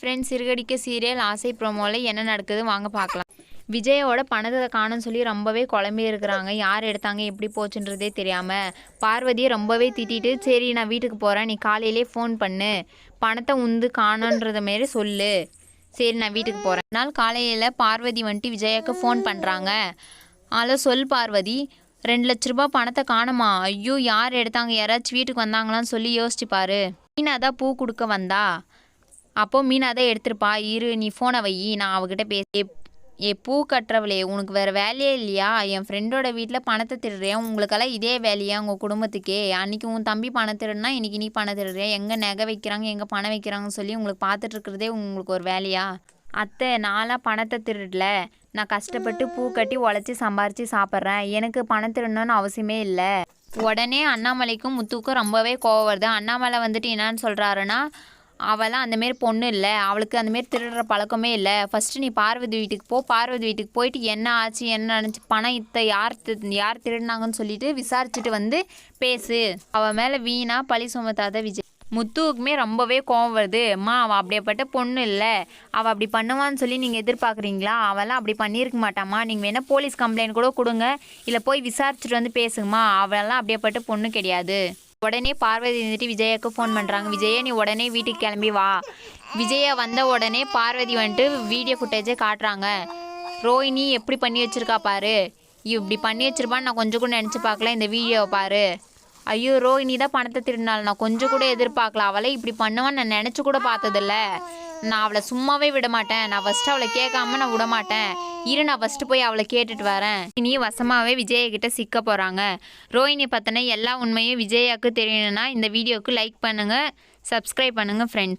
Friends, சிறுகடிக்க serial ஆசை ப்ரோமோவில் என்ன நடக்குது வாங்க பார்க்கலாம். விஜயோட பணத்தை காணும்னு சொல்லி ரொம்பவே குழம்பி இருக்கிறாங்க. யார் எடுத்தாங்க, எப்படி போச்சுன்றதே தெரியாமல் பார்வதியை ரொம்பவே திட்டிட்டு, சரி நான் வீட்டுக்கு போகிறேன், நீ காலையிலே ஃபோன் பண்ணு, பணத்தை உந்து காணுன்றத மாரி சொல்லு, சரி நான் வீட்டுக்கு போகிறேன். நாள் காலையில் பார்வதி வந்துட்டு விஜயாவுக்கு ஃபோன் பண்ணுறாங்க. அதில் சொல் பார்வதி, 2 லட்ச ரூபா பணத்தை காணுமா? ஐயோ, யார் எடுத்தாங்க, யாராச்சும் வீட்டுக்கு வந்தாங்களான்னு சொல்லி யோசிச்சுப்பாரு. மீனா தான் பூ கொடுக்க வந்தா, அப்போது மீனா தான் எடுத்துருப்பா. இரு, நீ ஃபோனை வை, நான் அவகிட்ட பேசி. பூ கட்டுறவளே, உனக்கு வேறு வேலையே இல்லையா? என் ஃப்ரெண்டோட வீட்டில் பணத்தை திருடுறேன், உங்களுக்கெல்லாம் இதே வேலையா உங்கள் குடும்பத்துக்கே? அன்றைக்கி உன் தம்பி பணம் திருடுனா இன்றைக்கி நீ பணம் திருடுறேன், எங்கே நகை வைக்கிறாங்க, எங்கே பணம் வைக்கிறாங்கன்னு சொல்லி உங்களுக்கு பார்த்துட்ருக்கிறதே உங்களுக்கு ஒரு வேலையா? அத்தை, நான்லாம் பணத்தை திருடல, நான் கஷ்டப்பட்டு பூ கட்டி உழைச்சி சம்பாரித்து சாப்பிட்றேன், எனக்கு பணம் திருடணும்னு அவசியமே இல்லை. உடனே அண்ணாமலைக்கும் முத்துக்கும் ரொம்பவே கோவம் வருது. அண்ணாமலை வந்துட்டு என்னன்னு சொல்கிறாருன்னா, அவளாம் அந்தமாரி பொண்ணு இல்லை, அவளுக்கு அந்தமாரி திருடுற பழக்கமே இல்லை. ஃபஸ்ட்டு நீ பார்வதி வீட்டுக்கு போ, பார்வதி வீட்டுக்கு போயிட்டு என்ன ஆச்சு, என்ன நினச்சி, பணம் யார் திருடினாங்கன்னு சொல்லிட்டு விசாரிச்சுட்டு வந்து பேசு. அவள் மேலே வீணா பழி சுமத்தாத விஜய். முத்துவுக்குமே ரொம்பவே கோவம் வருது. அம்மா, அவள் அப்படியேப்பட்ட பொண்ணு இல்லை, அவள் அப்படி பண்ணுவான்னு சொல்லி நீங்கள் எதிர்பார்க்குறீங்களா? அவெல்லாம் அப்படி பண்ணியிருக்க மாட்டாம்மா, நீங்கள் வேணால் போலீஸ் கம்ப்ளைண்ட் கூட கொடுங்க, இல்லை போய் விசாரிச்சுட்டு வந்து பேசுங்கம்மா, அவளெல்லாம் அப்படியேப்பட்ட பொண்ணு கிடையாது. உடனே பார்வதி வந்துட்டு விஜயாவுக்கு ஃபோன் பண்ணுறாங்க. விஜயா, நீ உடனே வீட்டுக்கு கிளம்பி வா. விஜயா வந்த உடனே பார்வதி வந்துட்டு வீடியோ ஃபுட்டேஜே காட்டுறாங்க. ரோஹிணி எப்படி பண்ணி வச்சுருக்கா பாரு, இப்படி பண்ணி வச்சுருப்பான்னு நான் கொஞ்சம் கூட நினச்சி பார்க்கல, இந்த வீடியோவை பாரு. ஐயோ, ரோஹிணி தான் பணத்தை திருடினாள், நான் கொஞ்சம் கூட எதிர்பார்க்கல, அவளை இப்படி பண்ணுவான்னு நான் நினச்சி கூட பார்த்ததில்ல. நான் அவளை சும்மாவே விட மாட்டேன், நான் ஃபஸ்ட்டு அவளை கேட்காம நான் விட மாட்டேன். இரு, நான் ஃபஸ்ட்டு போய் அவளை கேட்டுட்டு வரேன். இனி வசமாகவே விஜயக்கிட்ட சிக்க போகிறாங்க. ரோஹிணி பற்றின எல்லா உண்மையும் விஜயாவுக்கு தெரியணும்னா இந்த வீடியோவுக்கு லைக் பண்ணுங்கள், சப்ஸ்கிரைப் பண்ணுங்கள் ஃப்ரெண்ட்ஸ்.